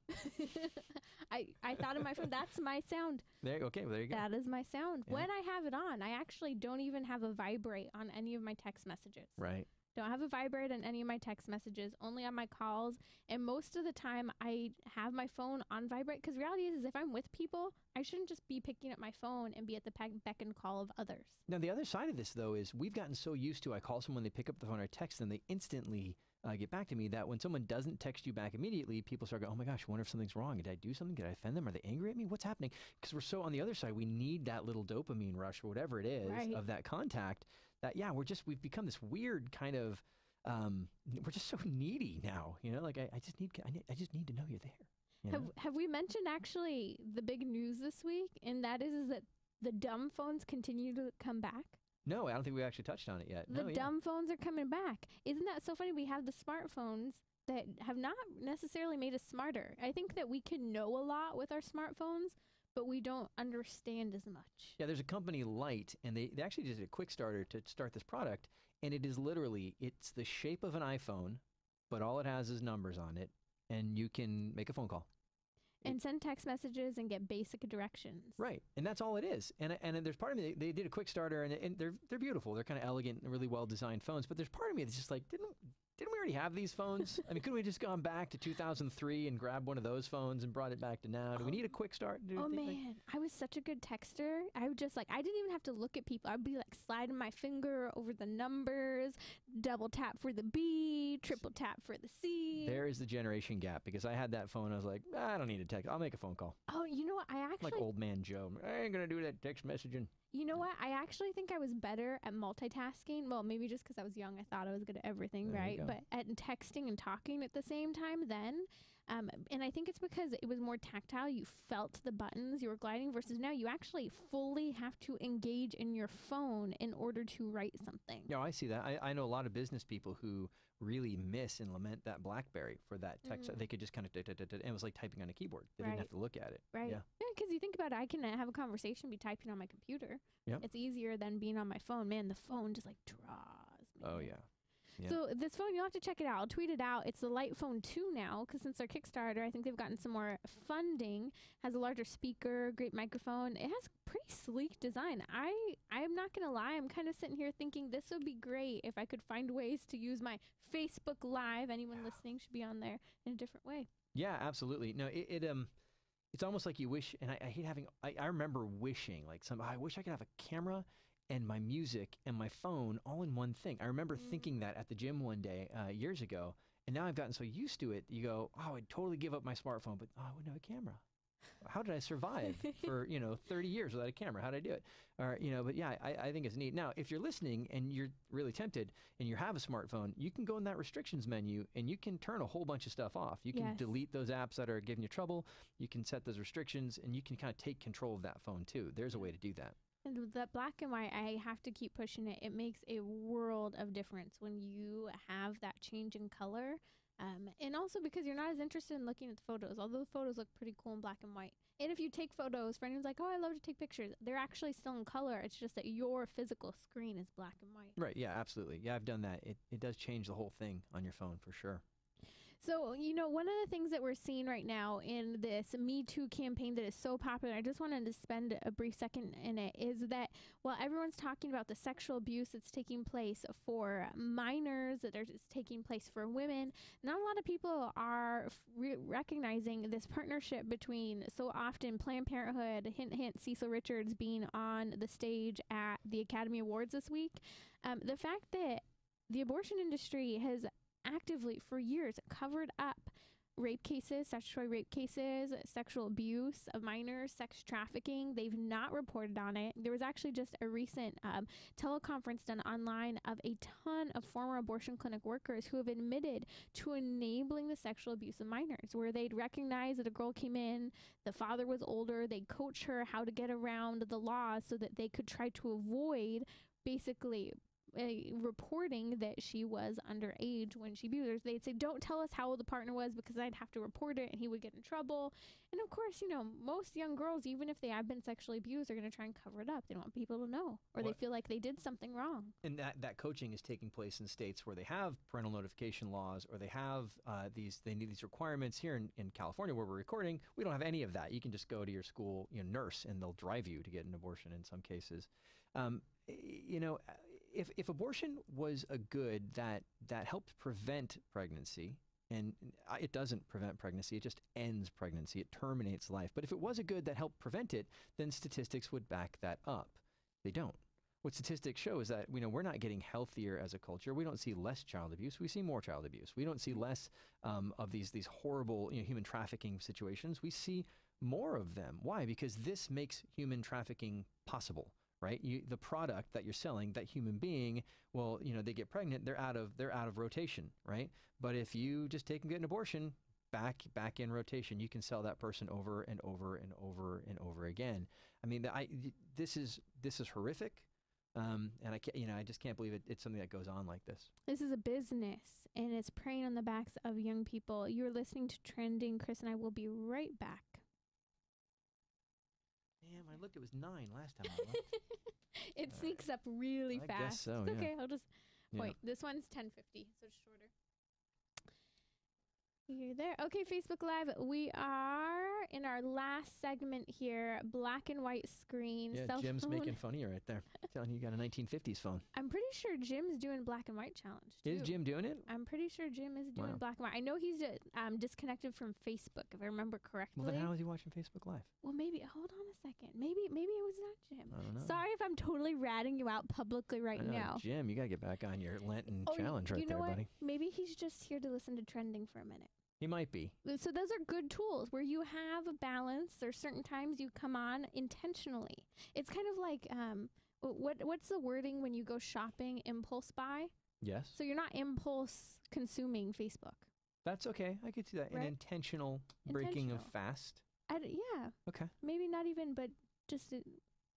I thought of my phone. That's my sound. Okay, well, there you go. That is my sound. Yeah. When I have it on, I actually don't even have a vibrate on any of my text messages. Right. Don't have a vibrate on any of my text messages, only on my calls. And most of the time I have my phone on vibrate because reality is if I'm with people, I shouldn't just be picking up my phone and be at the beck and call of others. Now, the other side of this, though, is we've gotten so used to I call someone, they pick up the phone or text, and they instantly get back to me that when someone doesn't text you back immediately, people start going, oh my gosh, I wonder if something's wrong. Did I do something? Did I offend them? Are they angry at me? What's happening? Because we're so on the other side, we need that little dopamine rush or whatever it is of that contact that, yeah, we've become this weird kind of, we're just so needy now, you know, like I just need to know you're there. You know? Have we mentioned actually the big news this week? And that is that the dumb phones continue to come back. No, I don't think we actually touched on it yet. The dumb phones are coming back. Isn't that so funny? We have the smartphones that have not necessarily made us smarter. I think that we can know a lot with our smartphones, but we don't understand as much. Yeah, there's a company, Light, and they actually did a quick starter to start this product, and it is literally, it's the shape of an iPhone, but all it has is numbers on it, and you can make a phone call. And send text messages and get basic directions. Right, and that's all it is. And there's part of me, they did a quick starter, and they're beautiful. They're kind of elegant and really well-designed phones, but there's part of me that's just like, didn't we already have these phones? I mean, couldn't we just gone back to 2003 and grabbed one of those phones and brought it back to now? Do we need a quick start? Oh, man. I was such a good texter. I would just I didn't even have to look at people. I'd be like sliding my finger over the numbers, double tap for the B, triple tap for the C. There is the generation gap because I had that phone. I was like, I don't need a text. I'll make a phone call. Oh, you know what? Like old man Joe. I ain't going to do that text messaging. You know what? I actually think I was better at multitasking. Well, maybe just because I was young, I thought I was good at everything, right? But at texting and talking at the same time then. And I think it's because it was more tactile. You felt the buttons. You were gliding versus now you actually fully have to engage in your phone in order to write something. Yeah, I see that. I know a lot of business people who really miss and lament that BlackBerry for that text. They could just kind of, and it was like typing on a keyboard. They didn't have to look at it. Right. Yeah, because you think about it, I can have a conversation, be typing on my computer. Yeah. It's easier than being on my phone. Man, the phone just like draws me. Oh, yeah. Yeah. So this phone, you'll have to check it out. I'll tweet it out. It's the Light Phone 2 now, because since their Kickstarter, I think they've gotten some more funding. Has a larger speaker, great microphone. It has pretty sleek design. I'm not going to lie. I'm kind of sitting here thinking this would be great if I could find ways to use my Facebook Live. Anyone listening should be on there in a different way. Yeah, absolutely. No, it's almost like you wish, and I hate having, I remember wishing, like I wish I could have a camera and my music and my phone all in one thing. I remember thinking that at the gym one day years ago, and now I've gotten so used to it, you go, oh, I'd totally give up my smartphone, but I wouldn't have a camera. How did I survive for, 30 years without a camera? How did I do it? Or, but yeah, I think it's neat. Now, if you're listening and you're really tempted and you have a smartphone, you can go in that restrictions menu and you can turn a whole bunch of stuff off. You can delete those apps that are giving you trouble. You can set those restrictions and you can kind of take control of that phone too. There's a way to do that. And that black and white, I have to keep pushing it. It makes a world of difference when you have that change in color. And also because you're not as interested in looking at the photos, although the photos look pretty cool in black and white. And if you take photos, for anyone's like, oh, I love to take pictures, they're actually still in color. It's just that your physical screen is black and white. Right. Yeah, absolutely. Yeah, I've done that. It does change the whole thing on your phone for sure. So, one of the things that we're seeing right now in this Me Too campaign that is so popular, I just wanted to spend a brief second in it, is that while everyone's talking about the sexual abuse that's taking place for minors, that is taking place for women, not a lot of people are recognizing this partnership between so often Planned Parenthood, hint, hint, Cecil Richards being on the stage at the Academy Awards this week. The fact that the abortion industry has actively for years covered up rape cases, statutory rape cases, sexual abuse of minors, sex trafficking. They've not reported on it. There was actually just a recent teleconference done online of a ton of former abortion clinic workers who have admitted to enabling the sexual abuse of minors, where they'd recognize that a girl came in, the father was older, they'd coach her how to get around the laws so that they could try to avoid basically reporting that she was underage when she abused her. They'd say, don't tell us how old the partner was because I'd have to report it and he would get in trouble. And of course, most young girls, even if they have been sexually abused, are going to try and cover it up. They don't want people to know, or they feel like they did something wrong. And that coaching is taking place in states where they have parental notification laws, or they have they need these requirements. Here in California, where we're recording, we don't have any of that. You can just go to your school nurse and they'll drive you to get an abortion in some cases. If abortion was a good that helped prevent pregnancy, and it doesn't prevent pregnancy, it just ends pregnancy, it terminates life. But if it was a good that helped prevent it, then statistics would back that up. They don't. What statistics show is that we're not getting healthier as a culture. We don't see less child abuse. We see more child abuse. We don't see less of these horrible human trafficking situations. We see more of them. Why? Because this makes human trafficking possible. Right, the product that you're selling, that human being, well, they get pregnant, they're out of rotation, right? But if you just take and get an abortion, back in rotation, you can sell that person over and over and over and over again. I mean, this is horrific, and I just can't believe it's something that goes on like this. This is a business, and it's preying on the backs of young people. You're listening to Trending. Chris and I will be right back. Damn, I looked. It was 9 last time I looked. It sneaks up really fast. I guess so, it's okay. I'll just point. This one's 10:50, so it's shorter. You're there. Okay, Facebook Live. We are in our last segment here. Black and white screen. Yeah, Jim's making fun of you right there. Telling you got a 1950s phone. I'm pretty sure Jim's doing black and white challenge too. Is Jim doing it? I'm pretty sure Jim is doing black and white. I know he's disconnected from Facebook, if I remember correctly. Well, then how is he watching Facebook Live? Well, maybe. Hold on a second. Maybe it was not Jim. I don't know. Sorry if I'm totally ratting you out publicly right now. Jim, you got to get back on your Lenten challenge right there, buddy. You know what? Maybe he's just here to listen to Trending for a minute. He might be. So those are good tools where you have a balance. There's certain times you come on intentionally. It's kind of like what's the wording when you go shopping? Impulse buy? Yes. So you're not impulse consuming Facebook. That's okay. I could see that. Right? An intentional breaking of fast. Yeah. Okay. Maybe not even, but just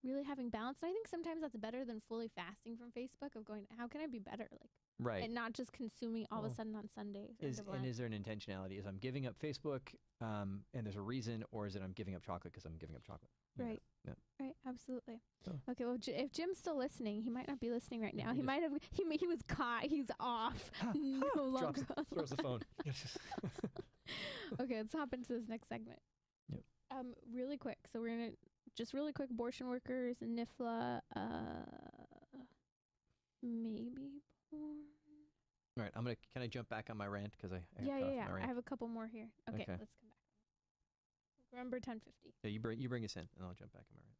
really having balance. And I think sometimes that's better than fully fasting from Facebook, of going, how can I be better? Like, Right. and not just consuming all of Well, a sudden on Sundays. Is there an intentionality? Is I'm giving up Facebook, and there's a reason, or is it I'm giving up chocolate because I'm giving up chocolate? Right. Yeah. Right. Absolutely. So. Okay. Well, if Jim's still listening, he might not be listening right now. He He might have. He was caught. He's off. No longer. Throws the phone. Okay. Let's hop into this next segment. Yep. Really quick. So we're gonna just really quick. Abortion workers, NIFLA, maybe porn. All right. Can I jump back on my rant because I Yeah. my rant. I have a couple more here. Okay. Okay. Let's come back. Remember 10:50. Yeah, you bring us in, and I'll jump back on my rant.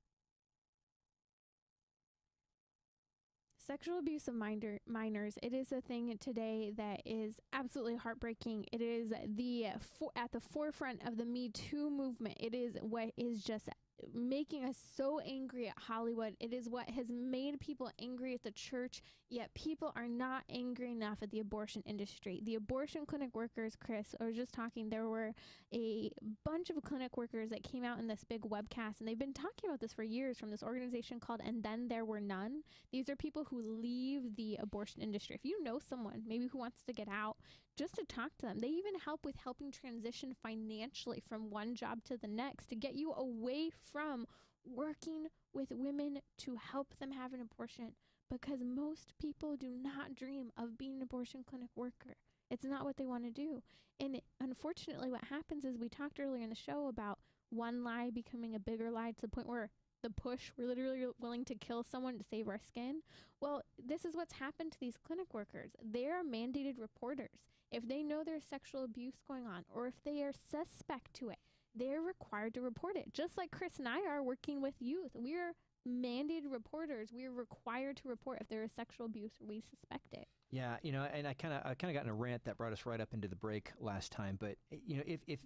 Sexual abuse of minors, it is a thing today that is absolutely heartbreaking. It is at the forefront of the Me Too movement. It is what is just making us so angry at Hollywood. It is what has made people angry at the church, yet people are not angry enough at the abortion industry. The abortion clinic workers, Chris, I was just talking, there were a bunch of clinic workers that came out in this big webcast, and they've been talking about this for years, from this organization called And Then There Were None. These are people who leave the abortion industry. If you know someone maybe who wants to get out, just to talk to them. They even help with helping transition financially from one job to the next to get you away from working with women to help them have an abortion, because most people do not dream of being an abortion clinic worker. It's not what they want to do. And unfortunately, what happens is, we talked earlier in the show about one lie becoming a bigger lie to the point where the push, we're literally willing to kill someone to save our skin. Well, this is what's happened to these clinic workers. They are mandated reporters. If they know there's sexual abuse going on, or if they are suspect to it, they're required to report it. Just like Chris and I are working with youth. We're mandated reporters. We're required to report if there is sexual abuse or we suspect it. Yeah, and I kind of got in a rant that brought us right up into the break last time. But if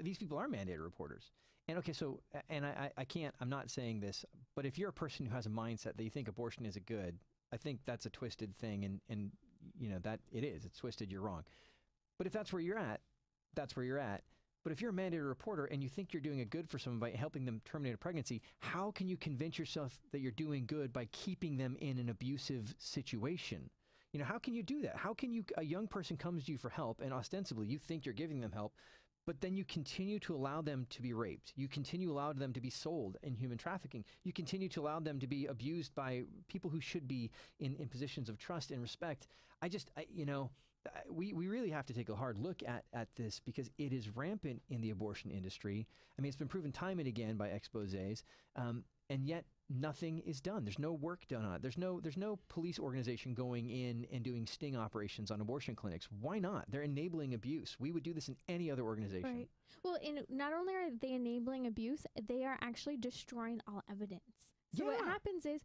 these people are mandated reporters, and okay, so and I can't. I'm not saying this, but if you're a person who has a mindset that you think abortion is a good, I think that's a twisted thing, and that it is. It's twisted. You're wrong. But if that's where you're at, that's where you're at. But if you're a mandated reporter and you think you're doing a good for someone by helping them terminate a pregnancy, how can you convince yourself that you're doing good by keeping them in an abusive situation? How can you do that? How can a young person comes to you for help, and ostensibly you think you're giving them help, but then you continue to allow them to be raped. You continue to allow them to be sold in human trafficking. You continue to allow them to be abused by people who should be in positions of trust and respect. We really have to take a hard look at this, because it is rampant in the abortion industry. I mean, it's been proven time and again by exposés, and yet nothing is done. There's no work done on it. There's no police organization going in and doing sting operations on abortion clinics. Why not? They're enabling abuse. We would do this in any other organization. Right. Well, not only are they enabling abuse, they are actually destroying all evidence. So what happens is,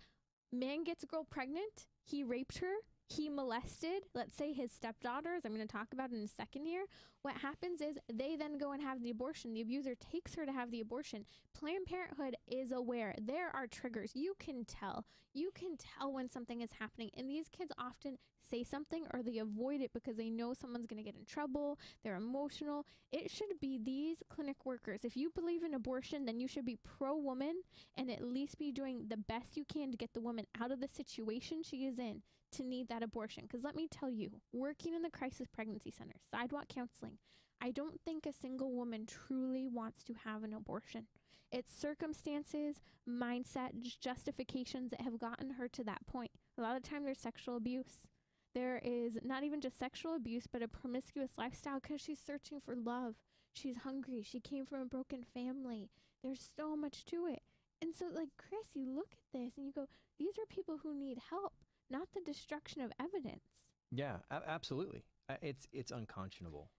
man gets a girl pregnant, he raped her, he molested, let's say, his stepdaughters. I'm going to talk about it in a second here. What happens is they then go and have the abortion. The abuser takes her to have the abortion. Planned Parenthood is aware. There are triggers. You can tell. You can tell when something is happening. And these kids often say something, or they avoid it because they know someone's going to get in trouble. They're emotional. It should be these clinic workers. If you believe in abortion, then you should be pro-woman and at least be doing the best you can to get the woman out of the situation she is in to need that abortion. Because let me tell you, working in the crisis pregnancy center, sidewalk counseling, I don't think a single woman truly wants to have an abortion. It's circumstances, mindset, justifications that have gotten her to that point. A lot of time there's sexual abuse. There is not even just sexual abuse, but a promiscuous lifestyle, because she's searching for love. She's hungry. She came from a broken family. There's so much to it. And so, like, Chris, you look at this and you go, these are people who need help, not the destruction of evidence. Yeah, absolutely. It's unconscionable.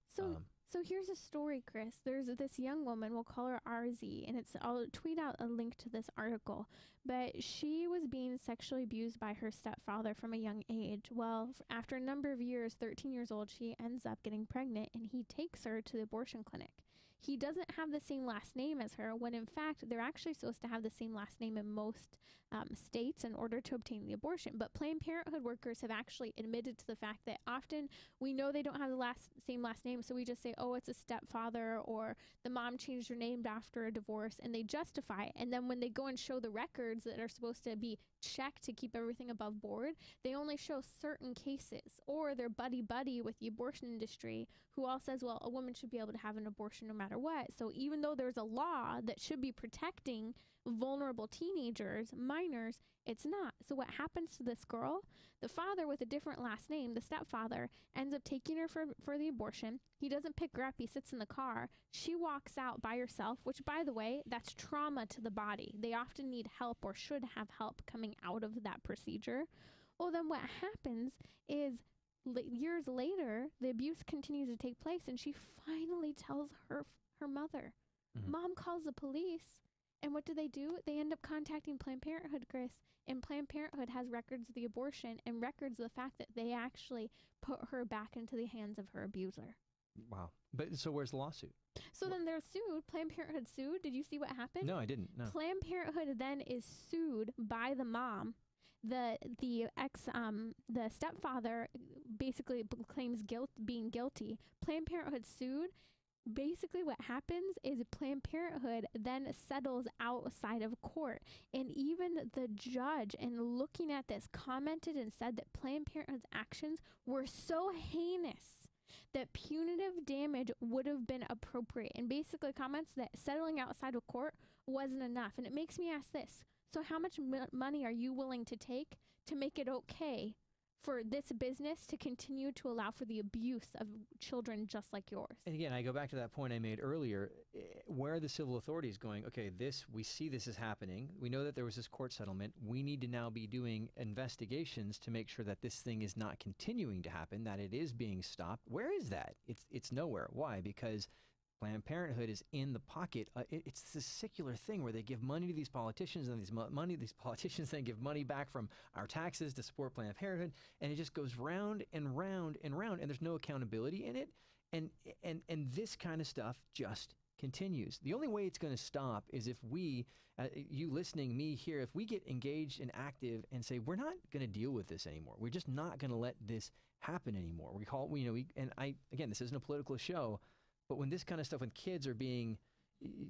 So here's a story, Chris. There's this young woman, we'll call her RZ, and I'll tweet out a link to this article, but she was being sexually abused by her stepfather from a young age. Well, after a number of years, 13 years old, she ends up getting pregnant, and he takes her to the abortion clinic. he doesn't have the same last name as her, when in fact they're actually supposed to have the same last name in most states in order to obtain the abortion. But Planned Parenthood workers have actually admitted to the fact that often we know they don't have the same last name, so we just say, oh, it's a stepfather, or the mom changed her name after a divorce, and they justify it. And then when they go and show the records that are supposed to be checked to keep everything above board, they only show certain cases, or they're buddy with the abortion industry, who all says, well, a woman should be able to have an abortion no matter what. So even though there's a law that should be protecting vulnerable teenagers, minors, it's not. So what happens to this girl? The father with a different last name, the stepfather, ends up taking her for the abortion. He doesn't pick her up. He sits in the car. She walks out by herself, which, by the way, that's trauma to the body. They often need help, or should have help, coming out of that procedure. Well, then what happens is years later, the abuse continues to take place, and she finally tells her mother. Mhm. Mom calls the police. And what do? They end up contacting Planned Parenthood, Chris. And Planned Parenthood has records of the abortion and records of the fact that they actually put her back into the hands of her abuser. Wow. But so where's the lawsuit? So then they're sued. Planned Parenthood sued. Did you see what happened? No, I didn't. No. Planned Parenthood then is sued by the mom. The stepfather basically claims being guilty. Planned Parenthood sued. Basically what happens is Planned Parenthood then settles outside of court. And even the judge, in looking at this, commented and said that Planned Parenthood's actions were so heinous that punitive damage would have been appropriate, and basically comments that settling outside of court wasn't enough. And it makes me ask this. So how much money are you willing to take to make it okay for this business to continue to allow for the abuse of children just like yours? And again, I go back to that point I made earlier. Where are the civil authorities going? Okay, we see this is happening. We know that there was this court settlement. We need to now be doing investigations to make sure that this thing is not continuing to happen, that it is being stopped. Where is that? It's nowhere. Why? Because Planned Parenthood is in the pocket. It's this secular thing where they give money to these politicians, and these politicians then give money back from our taxes to support Planned Parenthood, and it just goes round and round and round, and there's no accountability in it, and this kind of stuff just continues. The only way it's going to stop is if we, you listening, me here, if we get engaged and active and say, we're not going to deal with this anymore. We're just not going to let this happen anymore. Again, this isn't a political show. But when this kind of stuff, when kids are being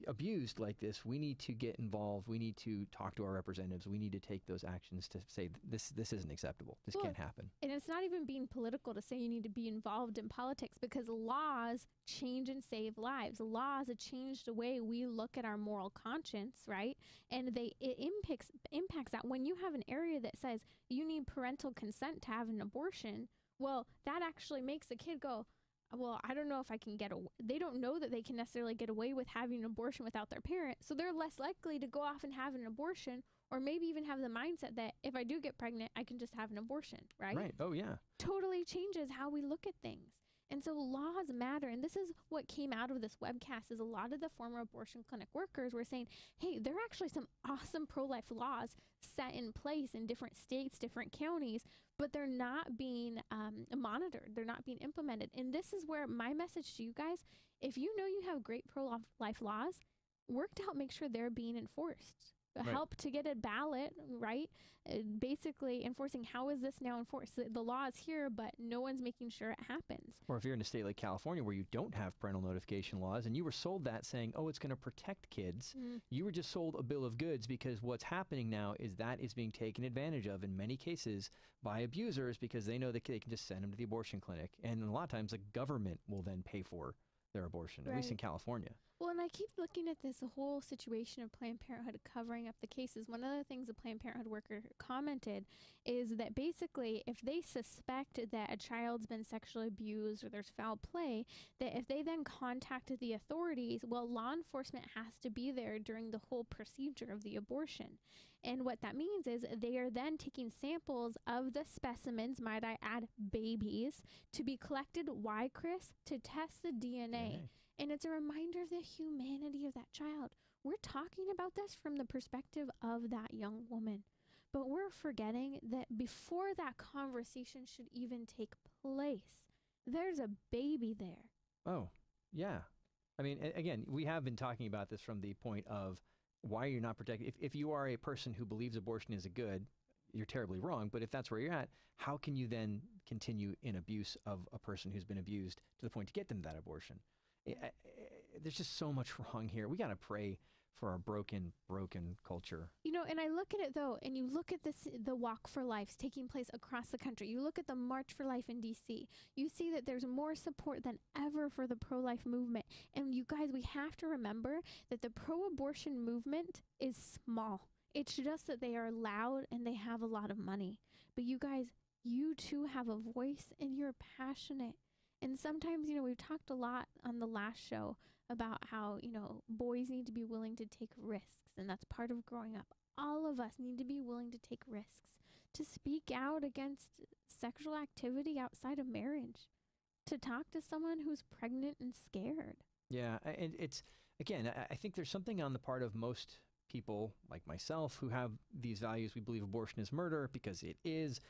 abused like this, we need to get involved. We need to talk to our representatives. We need to take those actions to say this isn't acceptable. This can't happen. And it's not even being political to say you need to be involved in politics, because laws change and save lives. Laws have changed the way we look at our moral conscience, right? And it impacts that. When you have an area that says you need parental consent to have an abortion, well, that actually makes the kid go, well, I don't know if I can they don't know that they can necessarily get away with having an abortion without their parent. So they're less likely to go off and have an abortion, or maybe even have the mindset that if I do get pregnant, I can just have an abortion, right? Right. Oh, yeah. Totally changes how we look at things. And so laws matter. And this is what came out of this webcast, is a lot of the former abortion clinic workers were saying, hey, there are actually some awesome pro-life laws set in place in different states, different counties, but they're not being monitored. They're not being implemented. And this is where my message to you guys, if you know you have great pro-life laws, work to help make sure they're being enforced. Right. Help to get a ballot, right? Basically enforcing, how is this now enforced? The law is here, but no one's making sure it happens. Or if you're in a state like California where you don't have parental notification laws, and you were sold that saying, oh, it's going to protect kids, you were just sold a bill of goods, because what's happening now is that is being taken advantage of in many cases by abusers, because they know that they can just send them to the abortion clinic. And a lot of times the government will then pay for their abortion, at least in California. Well, and I keep looking at this whole situation of Planned Parenthood covering up the cases. One of the things a Planned Parenthood worker commented is that basically if they suspect that a child's been sexually abused or there's foul play, that if they then contacted the authorities, well, law enforcement has to be there during the whole procedure of the abortion. And what that means is they are then taking samples of the specimens, might I add, babies, to be collected. Why, Chris? To test the DNA. And it's a reminder of the humanity of that child. We're talking about this from the perspective of that young woman, but we're forgetting that before that conversation should even take place, there's a baby there. Oh, yeah. I mean, again, we have been talking about this from the point of why you're not protected. If you are a person who believes abortion is a good, you're terribly wrong. But if that's where you're at, how can you then continue in abuse of a person who's been abused to the point to get them that abortion? There's just so much wrong here. We got to pray for our broken culture. You know, and I look at it though, and you look at the Walk for Lives taking place across the country. You look at the March for Life in DC. You see that there's more support than ever for the pro-life movement. And you guys, we have to remember that the pro-abortion movement is small. It's just that they are loud and they have a lot of money. But you guys, you too have a voice and you're passionate. And sometimes, you know, we've talked a lot on the last show about how, you know, boys need to be willing to take risks, and that's part of growing up. All of us need to be willing to take risks, to speak out against sexual activity outside of marriage, to talk to someone who's pregnant and scared. Yeah, and it's, again, I think there's something on the part of most people like myself who have these values. We believe abortion is murder because it is.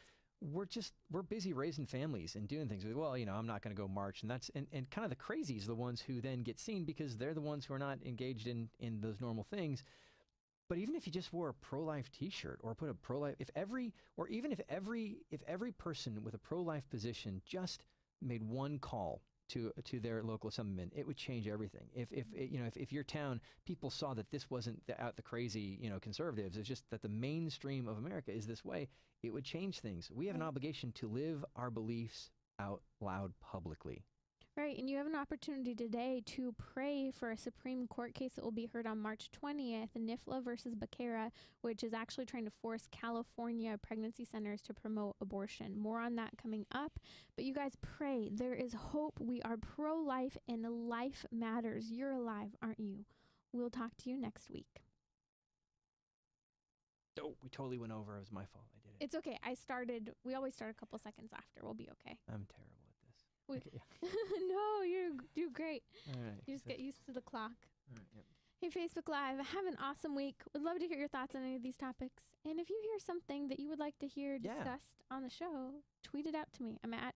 We're busy raising families and doing things. Well, you know, I'm not going to go march, and that's and kind of the crazies are the ones who then get seen because they're the ones who are not engaged in those normal things. But even if you just wore a pro-life T-shirt or put a pro-life, if every person with a pro-life position just made one call to their local assemblyman, it would change everything. If your town people saw that this wasn't the crazy, you know, conservatives, it's just that the mainstream of America is this way, it would change things. We have an obligation to live our beliefs out loud publicly. Right, and you have an opportunity today to pray for a Supreme Court case that will be heard on March 20th, NIFLA versus Becerra, which is actually trying to force California pregnancy centers to promote abortion. More on that coming up. But you guys pray. There is hope. We are pro-life, and life matters. You're alive, aren't you? We'll talk to you next week. Oh, we totally went over. It was my fault. I did it. It's okay. We always start a couple seconds after. We'll be okay. I'm terrible at this. Okay, yeah. No, you do great. All right. You just get used to the clock. All right, yep. Hey, Facebook Live, have an awesome week. Would love to hear your thoughts on any of these topics. And if you hear something that you would like to hear discussed on the show, tweet it out to me. I'm at